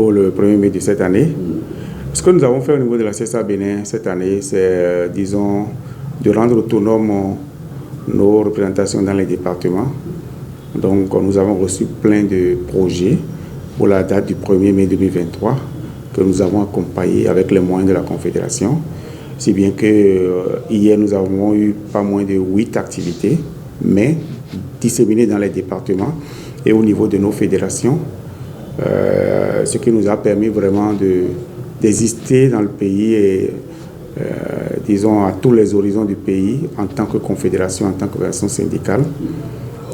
pour le 1er mai de cette année. Ce que nous avons fait au niveau de la CSA Bénin cette année, c'est, disons, de rendre autonomes nos représentations dans les départements. Donc, nous avons reçu plein de projets pour la date du 1er mai 2023 que nous avons accompagné avec les moyens de la Confédération. Si bien que hier, nous avons eu pas moins de 8 activités, mais disséminées dans les départements et au niveau de nos fédérations, ce qui nous a permis vraiment d'exister dans le pays et, disons, à tous les horizons du pays en tant que confédération, en tant qu'organisation syndicale.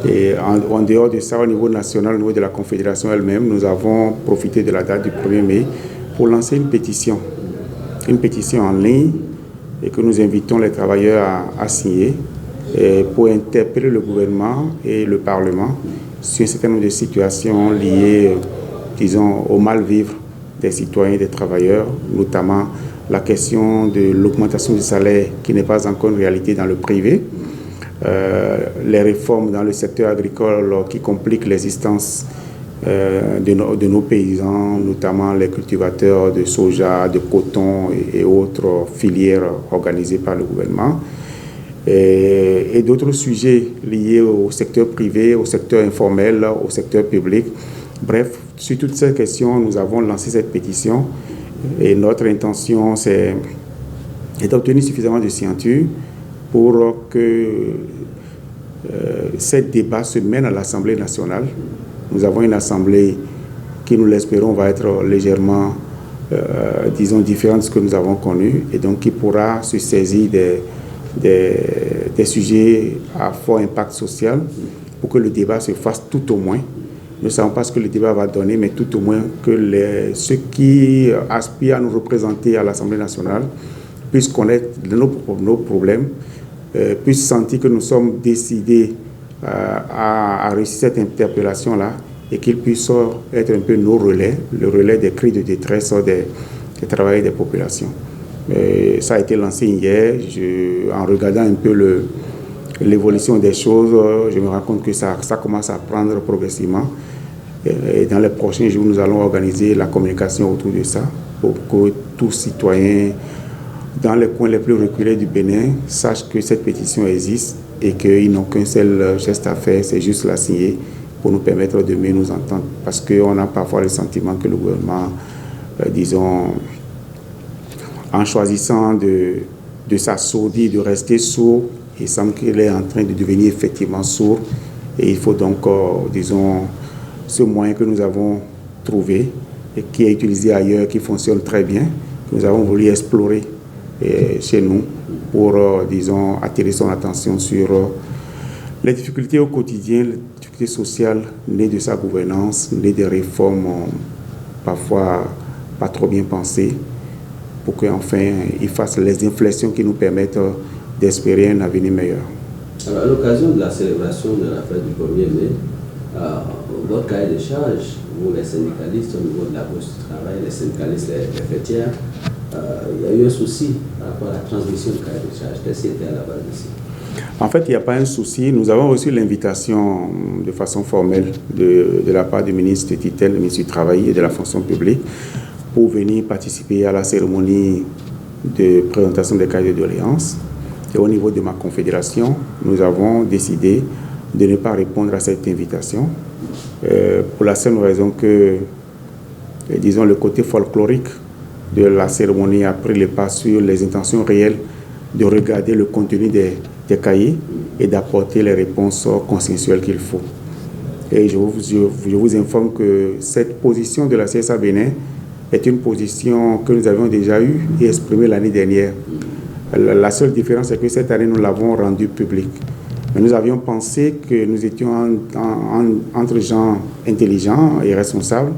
Et en dehors de ça, au niveau national, au niveau de la confédération elle-même, nous avons profité de la date du 1er mai pour lancer une pétition en ligne et que nous invitons les travailleurs à signer pour interpeller le gouvernement et le Parlement sur un certain nombre de situations liées, disons, au mal-vivre des citoyens et des travailleurs, notamment la question de l'augmentation du salaire qui n'est pas encore une réalité dans le privé, les réformes dans le secteur agricole qui compliquent l'existence de nos paysans, notamment les cultivateurs de soja, de coton et autres filières organisées par le gouvernement, et d'autres sujets liés au secteur privé, au secteur informel, au secteur public. Bref, sur toutes ces questions, nous avons lancé cette pétition et notre intention, c'est d'obtenir suffisamment de signatures pour que ces débats se mènent à l'Assemblée nationale. Nous avons une Assemblée qui, nous l'espérons, va être légèrement, disons, différente de ce que nous avons connu et donc qui pourra se saisir des sujets à fort impact social pour que le débat se fasse tout au moins. Nous ne savons pas ce que le débat va donner, mais tout au moins que ceux qui aspirent à nous représenter à l'Assemblée nationale puissent connaître nos problèmes, puissent sentir que nous sommes décidés à réussir cette interpellation-là et qu'ils puissent être un peu nos relais, le relais des cris de détresse des travailleurs et des populations. Ça a été lancé hier. En regardant un peu l'évolution des choses, je me rends compte que ça commence à prendre progressivement. Et dans les prochains jours, nous allons organiser la communication autour de ça pour que tous citoyens dans les coins les plus reculés du Bénin sachent que cette pétition existe et qu'ils n'ont qu'un seul geste à faire, c'est juste la signer pour nous permettre de mieux nous entendre. Parce qu'on a parfois le sentiment que le gouvernement, disons, en choisissant de s'assourdir, de rester sourd, il semble qu'il est en train de devenir effectivement sourd. Et il faut donc, disons, ce moyen que nous avons trouvé et qui est utilisé ailleurs, qui fonctionne très bien, que nous avons voulu explorer chez nous pour, disons, attirer son attention sur les difficultés au quotidien, les difficultés sociales nées de sa gouvernance, nées des réformes parfois pas trop bien pensées, pour qu'enfin il fasse les inflexions qui nous permettent d'espérer un avenir meilleur. Alors, à l'occasion de la célébration de la fête du 1er mai, votre cahier de charge, vous les syndicalistes au niveau de la bourse du travail, les syndicalistes, les fêtières, il y a eu un souci par rapport à la transmission du cahier de charge. Qu'est-ce qui était à la base ici? En fait, il n'y a pas un souci. Nous avons reçu l'invitation de façon formelle de la part du ministre de tutelle, le ministre du Travail et de la fonction publique, pour venir participer à la cérémonie de présentation des cahiers de doléances. Et au niveau de ma confédération, nous avons décidé de ne pas répondre à cette invitation pour la simple raison que, disons, le côté folklorique de la cérémonie a pris le pas sur les intentions réelles de regarder le contenu des cahiers et d'apporter les réponses consensuelles qu'il faut. Et je vous informe que cette position de la CSA Bénin est une position que nous avions déjà eue et exprimée l'année dernière. La seule différence, c'est que cette année, nous l'avons rendue publique. Mais nous avions pensé que nous étions entre gens intelligents et responsables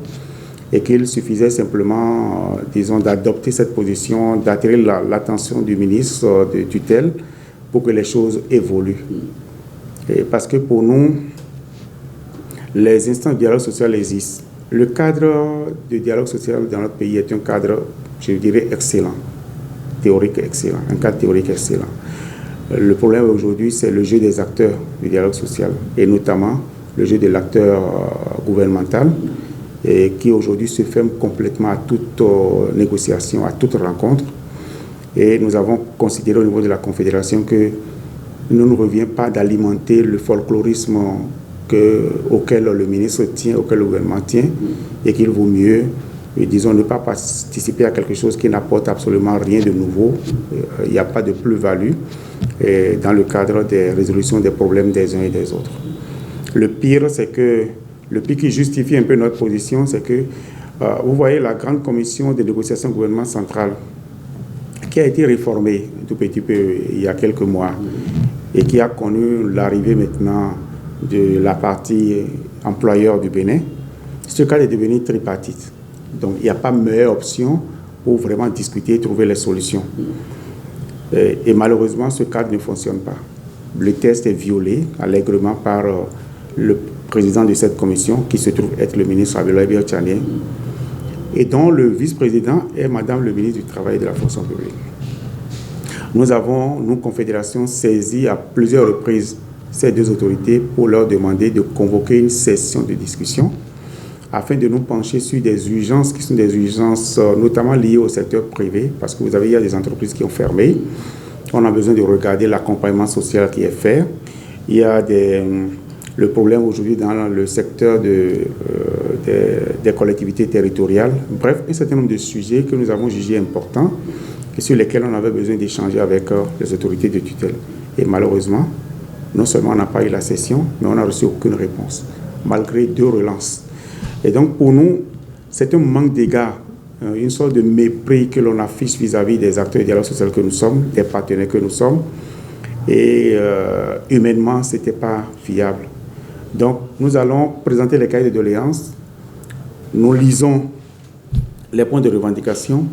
et qu'il suffisait simplement, disons, d'adopter cette position, d'attirer l'attention du ministre de tutelle pour que les choses évoluent. Et parce que pour nous, les instances de dialogue social existent. Le cadre de dialogue social dans notre pays est un cadre, je dirais, excellent, théorique excellent, un cadre théorique excellent. Le problème aujourd'hui, c'est le jeu des acteurs du dialogue social, et notamment le jeu de l'acteur gouvernemental, et qui aujourd'hui se ferme complètement à toute négociation, à toute rencontre. Et nous avons considéré au niveau de la Confédération que il ne nous revient pas d'alimenter le folklorisme auquel le ministre tient, auquel le gouvernement tient, et qu'il vaut mieux, disons, ne pas participer à quelque chose qui n'apporte absolument rien de nouveau. Il n'y a pas de plus-value dans le cadre des résolutions des problèmes des uns et des autres. Le pire qui justifie un peu notre position, c'est que vous voyez la grande commission de négociation gouvernement central qui a été réformée un tout petit peu il y a quelques mois et qui a connu l'arrivée maintenant de la partie employeur du Bénin. Ce cadre est devenu tripartite. Donc il n'y a pas meilleure option pour vraiment discuter et trouver les solutions. Et malheureusement, ce cadre ne fonctionne pas. Le test est violé allègrement par le président de cette commission, qui se trouve être le ministre Abdoulaye Biotchanien, et dont le vice-président est Madame le ministre du Travail et de la Fonction publique. Nous avons, nous, Confédération, saisi à plusieurs reprises ces deux autorités pour leur demander de convoquer une session de discussion afin de nous pencher sur des urgences qui sont des urgences notamment liées au secteur privé, parce que il y a des entreprises qui ont fermé. On a besoin de regarder l'accompagnement social qui est fait. Il y a le problème aujourd'hui dans le secteur des collectivités territoriales. Bref, un certain nombre de sujets que nous avons jugés importants et sur lesquels on avait besoin d'échanger avec les autorités de tutelle. Et malheureusement, non seulement on n'a pas eu la session, mais on n'a reçu aucune réponse, malgré 2 relances. Et donc pour nous, c'est un manque d'égard, une sorte de mépris que l'on affiche vis-à-vis des acteurs du dialogue social que nous sommes, des partenaires que nous sommes. Et humainement, ce n'était pas fiable. Donc nous allons présenter les cahiers de doléances, nous lisons les points de revendication,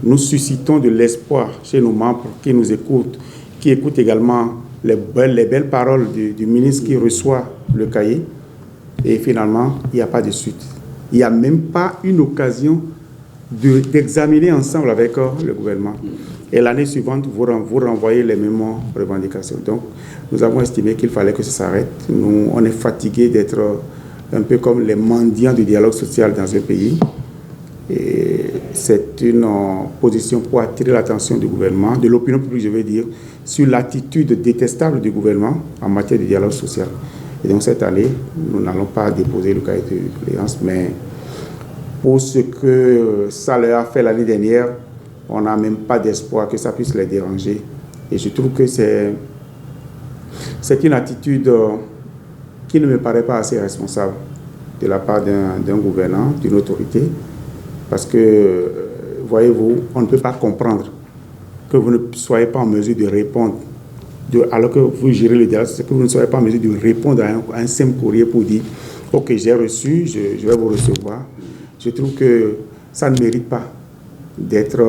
nous suscitons de l'espoir chez nos membres qui nous écoutent, qui écoutent également les belles paroles du ministre qui reçoit le cahier. Et finalement, il n'y a pas de suite. Il n'y a même pas une occasion d'examiner ensemble avec le gouvernement. Et l'année suivante, vous renvoyez les mêmes revendications. Donc, nous avons estimé qu'il fallait que ça s'arrête. Nous, on est fatigués d'être un peu comme les mendiants du dialogue social dans un pays. Et c'est une position pour attirer l'attention du gouvernement, de l'opinion publique, je veux dire, sur l'attitude détestable du gouvernement en matière de dialogue social. Et donc cette année, nous n'allons pas déposer le cahier de doléances, mais pour ce que ça leur a fait l'année dernière, on n'a même pas d'espoir que ça puisse les déranger. Et je trouve que c'est une attitude qui ne me paraît pas assez responsable de la part d'un gouvernant, d'une autorité, parce que, voyez-vous, on ne peut pas comprendre que vous ne soyez pas en mesure de répondre, alors que vous gérez le dialogue, c'est que vous ne soyez pas en mesure de répondre à un simple courrier pour dire « Ok, j'ai reçu, je vais vous recevoir ». Je trouve que ça ne mérite pas d'être,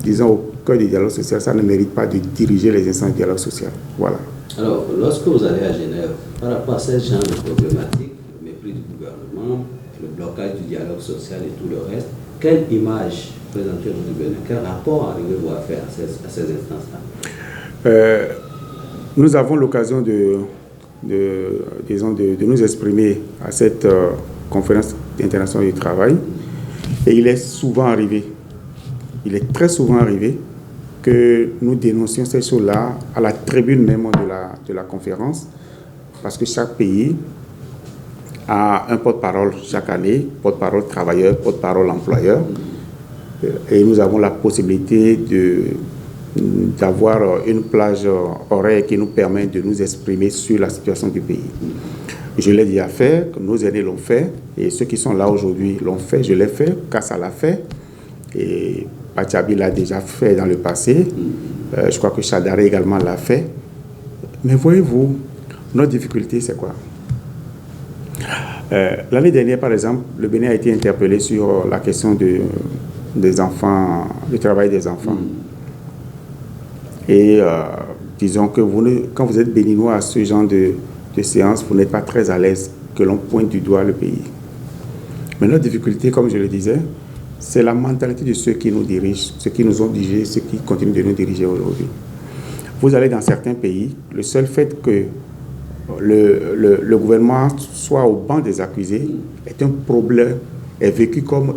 disons, au cœur du dialogue social, ça ne mérite pas de diriger les instances du dialogue social. Voilà. Alors, lorsque vous allez à Genève, par rapport à ce genre de problématique, le mépris du gouvernement, le blocage du dialogue social et tout le reste, quelle image présentez-vous du Bénin? Quel rapport arrivez-vous à faire à ces instances-là? Nous avons l'occasion de nous exprimer à cette conférence internationale du travail, et il est souvent arrivé, il est très souvent arrivé que nous dénoncions ces choses-là à la tribune même de la conférence, parce que chaque pays a un porte-parole chaque année, porte-parole travailleur, porte-parole employeur, et nous avons la possibilité d'avoir une plage horaire qui nous permet de nous exprimer sur la situation du pays. Je l'ai déjà fait, nos aînés l'ont fait, et ceux qui sont là aujourd'hui l'ont fait, je l'ai fait, Kassa l'a fait, et Pachabi l'a déjà fait dans le passé, je crois que Chadare également l'a fait. Mais voyez-vous, notre difficulté c'est quoi? L'année dernière, par exemple, le Bénin a été interpellé sur la question des enfants, du travail des enfants. Et disons que quand vous êtes béninois à ce genre de séance, vous n'êtes pas très à l'aise que l'on pointe du doigt le pays. Mais notre difficulté, comme je le disais, c'est la mentalité de ceux qui nous dirigent, ceux qui nous ont dirigés, ceux qui continuent de nous diriger aujourd'hui. Vous allez dans certains pays, le seul fait que le gouvernement soit au banc des accusés est un problème, est vécu comme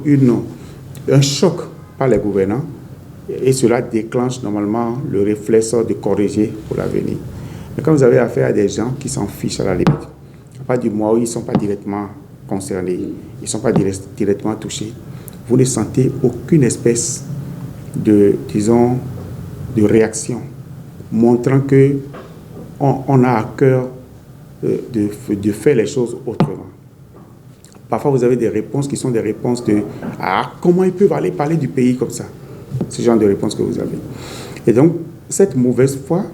un choc par les gouvernants et cela déclenche normalement le réflexe de corriger pour l'avenir. Mais quand vous avez affaire à des gens qui s'en fichent à la limite, à partir du moment où ils ne sont pas directement concernés, ils ne sont pas directement touchés, vous ne sentez aucune espèce de, disons, de réaction montrant qu'on a à cœur de faire les choses autrement. Parfois, vous avez des réponses qui sont des réponses de « Ah, comment ils peuvent aller parler du pays comme ça ?» Ce genre de réponse que vous avez. Et donc, cette mauvaise foi,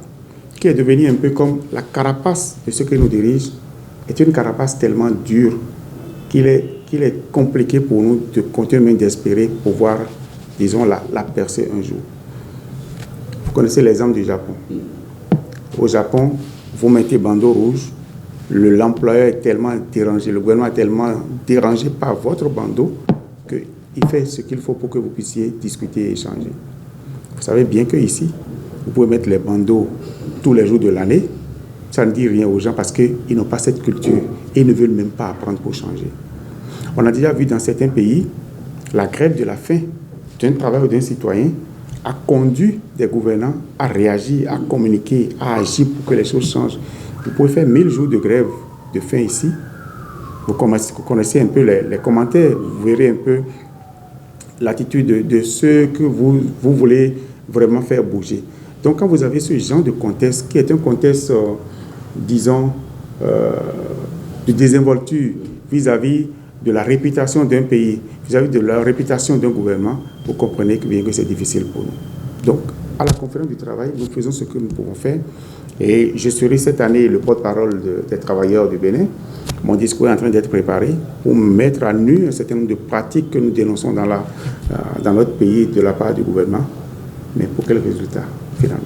qui est devenue un peu comme la carapace de ceux qui nous dirigent, est une carapace tellement dure qu'il est compliqué pour nous de continuer d'espérer pouvoir, disons, la percer un jour. Vous connaissez l'exemple du Japon. Au Japon, vous mettez bandeau rouge, l'employeur est tellement dérangé, le gouvernement est tellement dérangé par votre bandeau qu'il fait ce qu'il faut pour que vous puissiez discuter et échanger. Vous savez bien qu'ici, vous pouvez mettre les bandeaux tous les jours de l'année, ça ne dit rien aux gens parce qu'ils n'ont pas cette culture et ils ne veulent même pas apprendre pour changer. On a déjà vu dans certains pays, la grève de la faim d'un travailleur ou d'un citoyen a conduit des gouvernants à réagir, à communiquer, à agir pour que les choses changent. Vous pouvez faire 1000 jours de grève de faim ici. Vous connaissez un peu les commentaires, vous verrez un peu l'attitude de ceux que vous voulez vraiment faire bouger. Donc quand vous avez ce genre de contexte, qui est un contexte, disons, de désinvolture vis-à-vis de la réputation d'un pays, vis-à-vis de la réputation d'un gouvernement, vous comprenez bien que c'est difficile pour nous. Donc, à la conférence du travail, nous faisons ce que nous pouvons faire. Et je serai cette année le porte-parole des travailleurs du Bénin. Mon discours est en train d'être préparé pour mettre à nu un certain nombre de pratiques que nous dénonçons dans notre pays de la part du gouvernement. Mais pour quel résultat, finalement?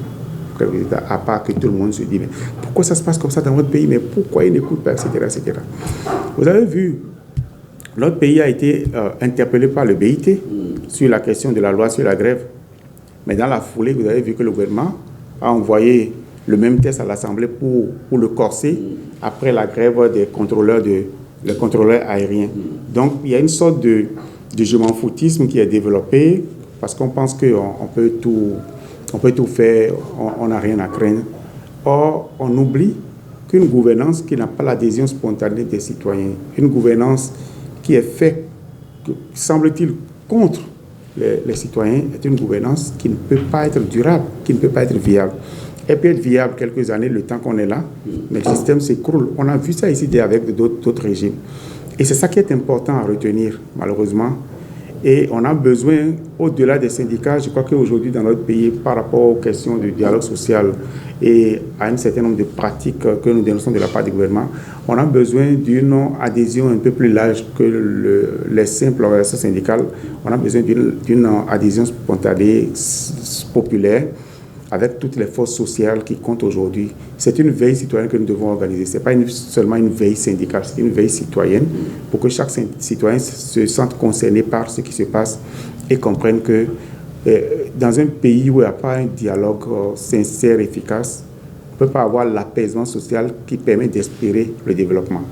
Pour quel résultat? À part que tout le monde se dit, mais pourquoi ça se passe comme ça dans votre pays? Mais pourquoi ils n'écoutent pas, etc., etc. Vous avez vu, notre pays a été interpellé par le BIT sur la question de la loi sur la grève. Mais dans la foulée, vous avez vu que le gouvernement a envoyé le même test à l'Assemblée pour le corser après la grève des contrôleurs aériens. Donc, il y a une sorte de je m'en foutisme qui est développé parce qu'on pense qu'on peut tout faire, on n'a rien à craindre. Or, on oublie qu'une gouvernance qui n'a pas l'adhésion spontanée des citoyens, une gouvernance qui est faite, semble-t-il, contre les citoyens, est une gouvernance qui ne peut pas être durable, qui ne peut pas être viable. Elle peut être viable quelques années, le temps qu'on est là, mais le système s'écroule. On a vu ça ici avec d'autres régimes. Et c'est ça qui est important à retenir, malheureusement. Et on a besoin, au-delà des syndicats, je crois qu'aujourd'hui, dans notre pays, par rapport aux questions du dialogue social et à un certain nombre de pratiques que nous dénonçons de la part du gouvernement, on a besoin d'une adhésion un peu plus large que les simples organisations syndicales. On a besoin d'une adhésion spontanée, populaire, avec toutes les forces sociales qui comptent aujourd'hui. C'est une veille citoyenne que nous devons organiser. Ce n'est pas seulement une veille syndicale, c'est une veille citoyenne pour que chaque citoyen se sente concerné par ce qui se passe et comprenne que dans un pays où il n'y a pas un dialogue sincère, efficace, on ne peut pas avoir l'apaisement social qui permet d'espérer le développement.